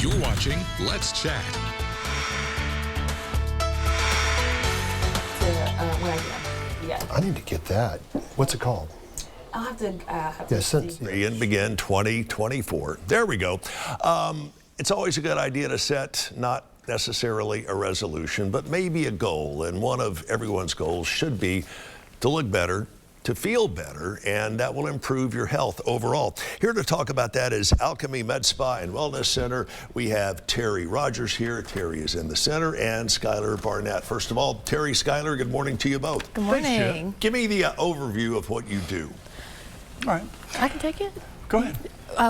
You're watching Let's Chat. I need to get that. What's it called? I'll have to see. And begin 2024. There we go. It's always a good idea to set not necessarily a resolution, but maybe a goal. And one of everyone's goals should be to look better, to feel better, and that will improve your health overall. Here to talk about that is Alchemy MedSpa and Wellness Center. We have Terry Rogers here. Terry is in the center, and Skylar Barnett. First of all, Terry, Skylar, good morning to you both. Good morning. Give me the overview of what you do. All right. I can take it. Go ahead.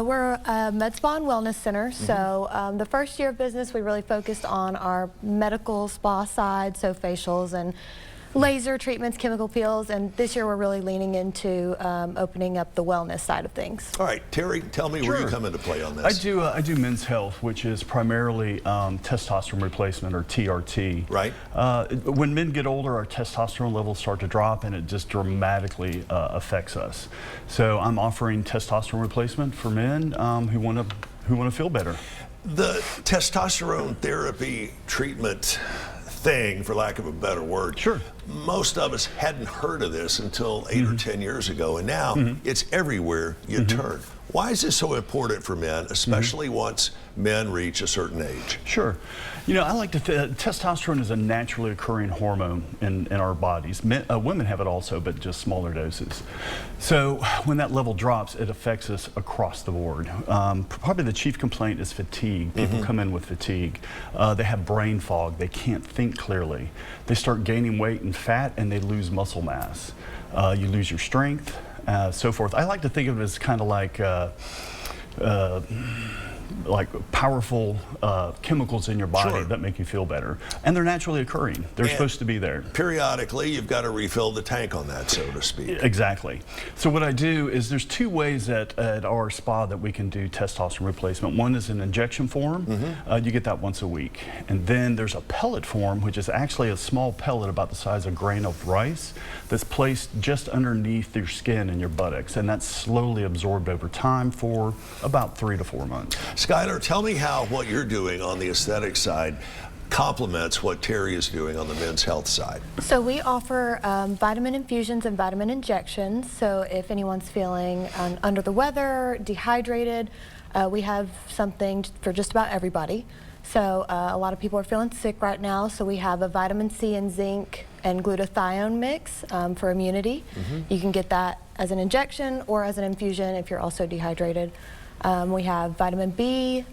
We're a MedSpa and Wellness Center, so the first year of business we really focused on our medical spa side, so facials and laser treatments, chemical peels, and this year we're really leaning into opening up the wellness side of things. All right, Terry, tell me where you come into play on this. I do men's health, which is primarily testosterone replacement, or TRT. Right. When men get older, our testosterone levels start to drop, and it just dramatically affects us. So I'm offering testosterone replacement for men who want to feel better. The testosterone therapy treatment thing, for lack of a better word. Sure. Most of us hadn't heard of this until 8 or 10 years ago, and now it's everywhere you turn. Why is this so important for men, especially once men reach a certain age? Sure. You know, I like to testosterone is a naturally occurring hormone in our bodies. Women have it also, but just smaller doses. So when that level drops, it affects us across the board. Probably the chief complaint is fatigue. People come in with fatigue. They have brain fog. They can't think clearly. They start gaining weight and fat, and they lose muscle mass. You lose your strength, so forth. I like to think of it as kind of like powerful chemicals in your body that make you feel better. And they're naturally occurring. They're supposed to be there. Periodically, you've got to refill the tank on that, so to speak. Exactly. So what I do is there's two ways at our spa that we can do testosterone replacement. One is an injection form. You get that once a week. And then there's a pellet form, which is actually a small pellet about the size of a grain of rice that's placed just underneath your skin and your buttocks. And that's slowly absorbed over time for about 3 to 4 months. Skylar, tell me how what you're doing on the aesthetic side complements what Terry is doing on the men's health side. So we offer vitamin infusions and vitamin injections. So if anyone's feeling under the weather, dehydrated, we have something for just about everybody. So a lot of people are feeling sick right now, so we have a vitamin C and zinc and glutathione mix for immunity. You can get that as an injection or as an infusion if you're also dehydrated. We have vitamin B,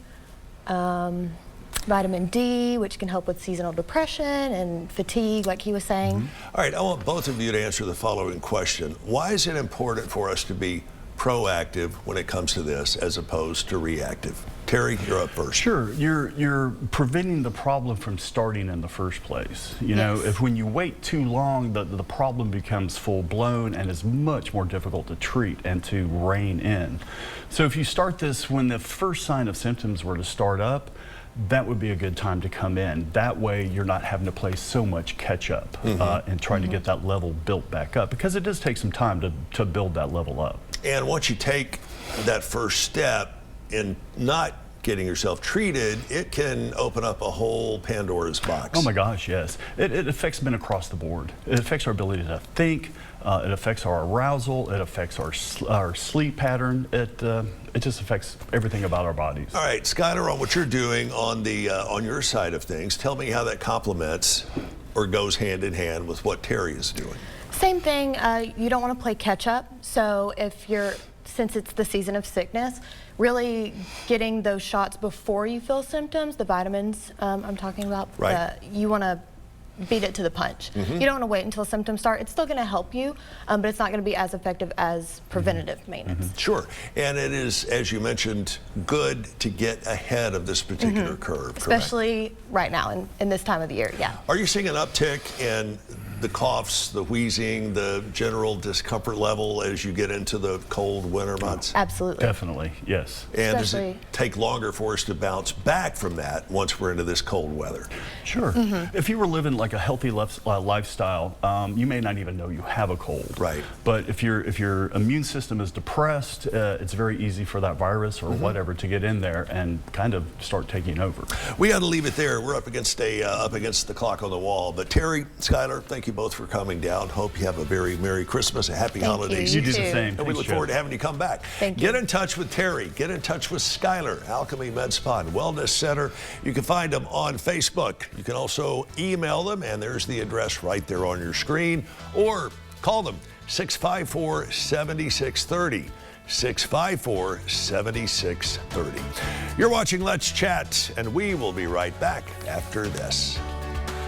vitamin D, which can help with seasonal depression and fatigue, like he was saying. All right, I want both of you to answer the following question. Why is it important for us to be proactive when it comes to this as opposed to reactive? Terry, you're up first. Sure. You're preventing the problem from starting in the first place. You know, if when you wait too long, the problem becomes full-blown and is much more difficult to treat and to rein in. So if you start this when the first sign of symptoms were to start up, that would be a good time to come in. That way you're not having to play so much catch up and trying to get that level built back up, because it does take some time to build that level up. And once you take that first step in not getting yourself treated, it can open up a whole Pandora's box. Oh my gosh, yes. It affects men across the board. It affects our ability to think, it affects our arousal, it affects our sleep pattern, it just affects everything about our bodies. All right, Skylar, on what you're doing on the on your side of things, tell me how that complements or goes hand in hand with what Terry is doing. Same thing, you don't want to play catch up, so since it's the season of sickness, really getting those shots before you feel symptoms, the vitamins I'm talking about, you want to beat it to the punch. You don't want to wait until symptoms start. It's still going to help you, but it's not going to be as effective as preventative maintenance. Sure, and it is, as you mentioned, good to get ahead of this particular curve, especially right now in this time of the year, yeah. Are you seeing an uptick in the coughs, the wheezing, the general discomfort level as you get into the cold winter months? Absolutely. Definitely, yes. And does it Especially- take longer for us to bounce back from that once we're into this cold weather? Sure. If you were living like a healthy lifestyle, you may not even know you have a cold. Right. But if your immune system is depressed, it's very easy for that virus or whatever to get in there and kind of start taking over. We got to leave it there. We're up against the clock on the wall. But Terry, Skylar, thank you both for coming down. Hope you have a very Merry Christmas, a Happy Holidays. You do the too. same. And we look forward to having you come back. Thank you. Get in touch with Terry. Get in touch with Skylar, Alchemy MedSpa and Wellness Center. You can find them on Facebook. You can also email them, and there's the address right there on your screen. Or call them, 654-7630. 654-7630. You're watching Let's Chat, and we will be right back after this.